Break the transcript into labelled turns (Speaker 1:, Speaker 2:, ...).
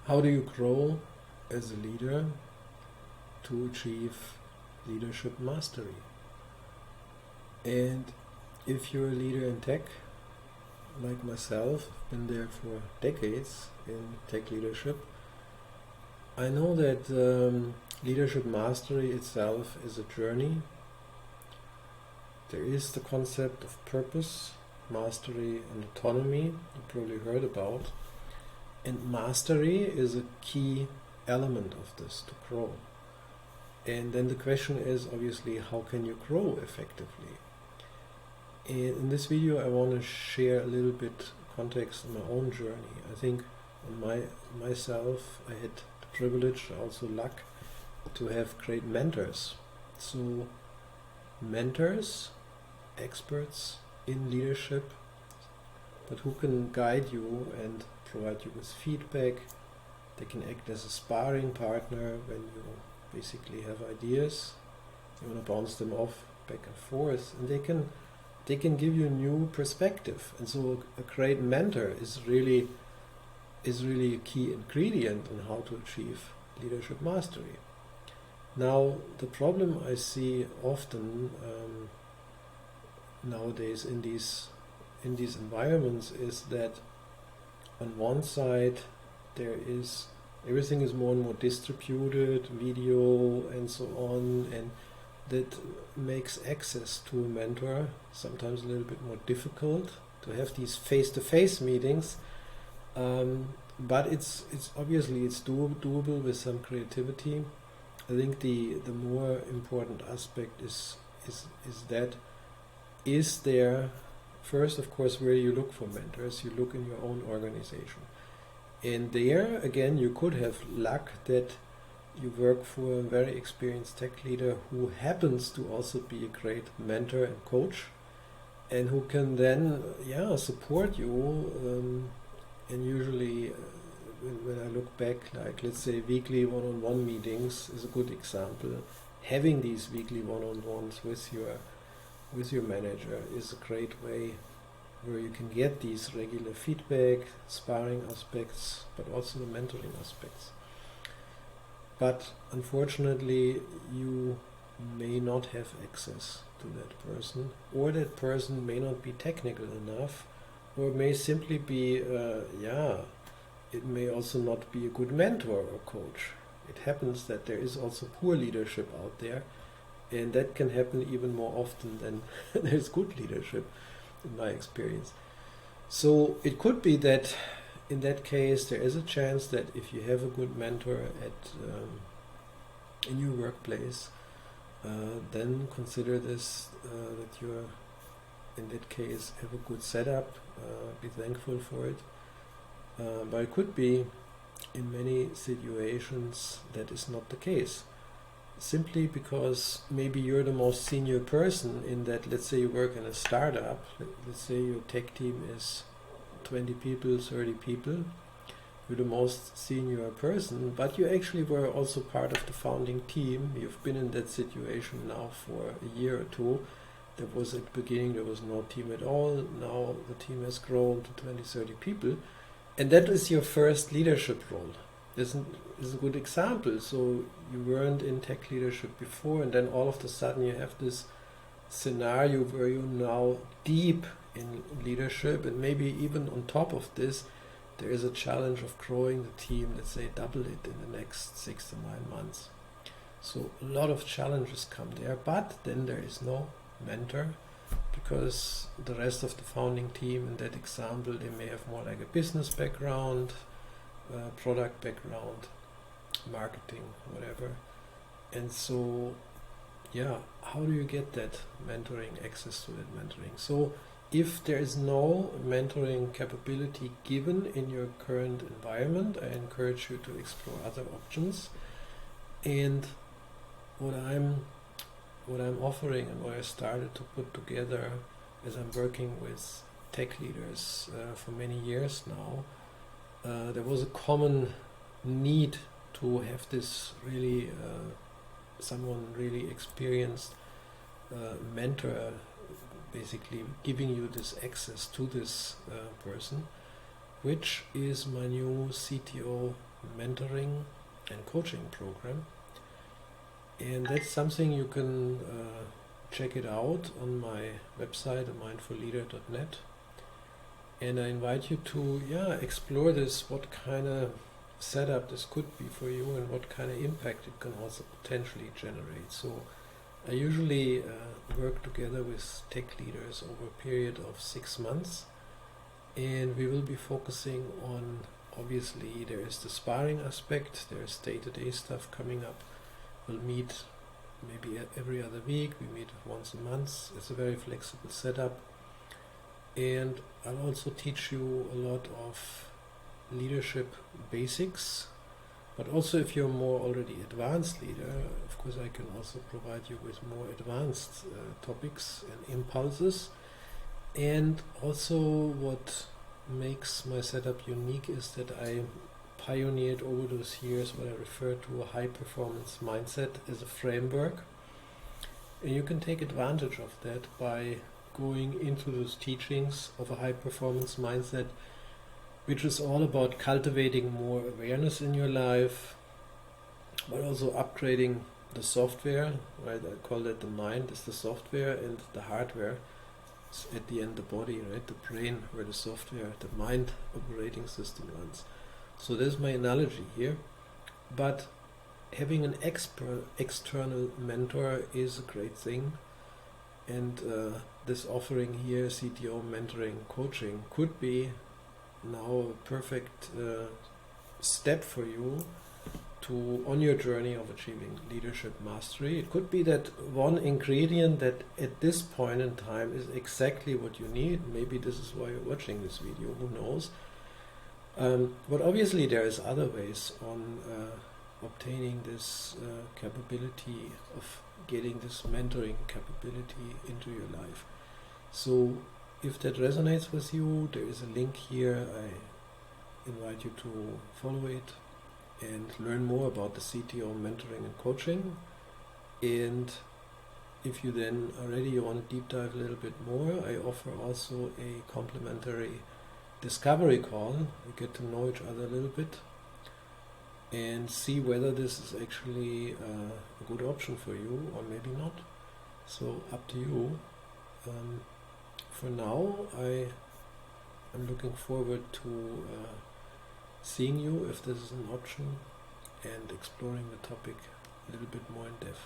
Speaker 1: How do you grow as a leader to achieve leadership mastery? And if you're a leader in tech, like myself, I've been there for decades in tech leadership, I know that leadership mastery itself is a journey. There is the concept of purpose, mastery, and autonomy, you probably heard about. And mastery is a key element of this to grow. And then the question is, obviously, how can you grow effectively? In this video, I want to share a little bit context on my own journey. I think on myself, I had the privilege, also luck, to have great mentors. So mentors, experts in leadership, but who can guide you and provide you with feedback. They can act as a sparring partner when you basically have ideas. You want to bounce them off back and forth, and they can give you a new perspective. And so a great mentor is really a key ingredient on how to achieve leadership mastery. Now, the problem I see often nowadays in these environments is that on one side everything is more and more distributed, video and so on, and that makes access to a mentor sometimes a little bit more difficult to have these face-to-face meetings. But it's obviously it's doable with some creativity. I think the more important aspect is that is there first, of course, where you look for mentors. You look in your own organization, and there again you could have luck that you work for a very experienced tech leader who happens to also be a great mentor and coach, and who can then support you. And usually when I look back, like let's say weekly one-on-one meetings is a good example. Having these weekly one-on-ones with your manager is a great way where you can get these regular feedback, sparring aspects, but also the mentoring aspects. But unfortunately, you may not have access to that person, or that person may not be technical enough, or may simply be, it may also not be a good mentor or coach. It happens that there is also poor leadership out there, and that can happen even more often than there's good leadership, in my experience. So it could be that in that case there is a chance that if you have a good mentor in your workplace, then consider this, that you're in that case have a good setup, be thankful for it. But it could be in many situations that is not the case. Simply because maybe you're the most senior person in that, let's say you work in a startup, let's say your tech team is 20 people, 30 people, you're the most senior person, but you actually were also part of the founding team. You've been in that situation now for a year or two. There was at the beginning, there was no team at all. Now the team has grown to 20, 30 people. And that is your first leadership role. This is a good example. So you weren't in tech leadership before, and then all of a sudden you have this scenario where you're now deep in leadership, and maybe even on top of this, there is a challenge of growing the team, let's say double it in the next 6 to 9 months. So a lot of challenges come there, but then there is no mentor, because the rest of the founding team in that example, they may have more like a business background, product background, marketing, whatever. And so, how do you get that mentoring, access to that mentoring? So if there is no mentoring capability given in your current environment, I encourage you to explore other options. And what I'm offering and what I started to put together as I'm working with tech leaders for many years now, there was a common need to have this really someone really experienced mentor, basically giving you this access to this person, which is my new CTO Mentoring and Coaching Program. And that's something you can check it out on my website, mindfulleader.net. And I invite you to explore this, what kind of setup this could be for you and what kind of impact it can also potentially generate. So I usually work together with tech leaders over a period of 6 months, and we will be focusing on, obviously there is the sparring aspect, there is day-to-day stuff coming up. We'll meet maybe every other week, we meet once a month. It's a very flexible setup. And I'll also teach you a lot of leadership basics, but also if you're more already advanced leader, of course I can also provide you with more advanced topics and impulses. And also what makes my setup unique is that I pioneered over those years what I refer to a high performance mindset as a framework. And you can take advantage of that by going into those teachings of a high performance mindset, which is all about cultivating more awareness in your life, but also upgrading the software, right? I call that the mind is the software and the hardware is at the end the body, right? The brain where the software, the mind operating system runs. So there's my analogy here. But having an external mentor is a great thing. And this offering here, CTO Mentoring Coaching, could be now a perfect step for you to on your journey of achieving leadership mastery. It could be that one ingredient that at this point in time is exactly what you need. Maybe this is why you're watching this video, who knows. But obviously there is other ways on obtaining this capability of getting this mentoring capability into your life. So if that resonates with you, there is a link here. I invite you to follow it and learn more about the CTO mentoring and coaching. And if you then are ready, you want to deep dive a little bit more, I offer also a complimentary discovery call. We get to know each other a little bit and see whether this is actually a good option for you or maybe not. So up to you. For now, I am looking forward to seeing you if this is an option and exploring the topic a little bit more in depth.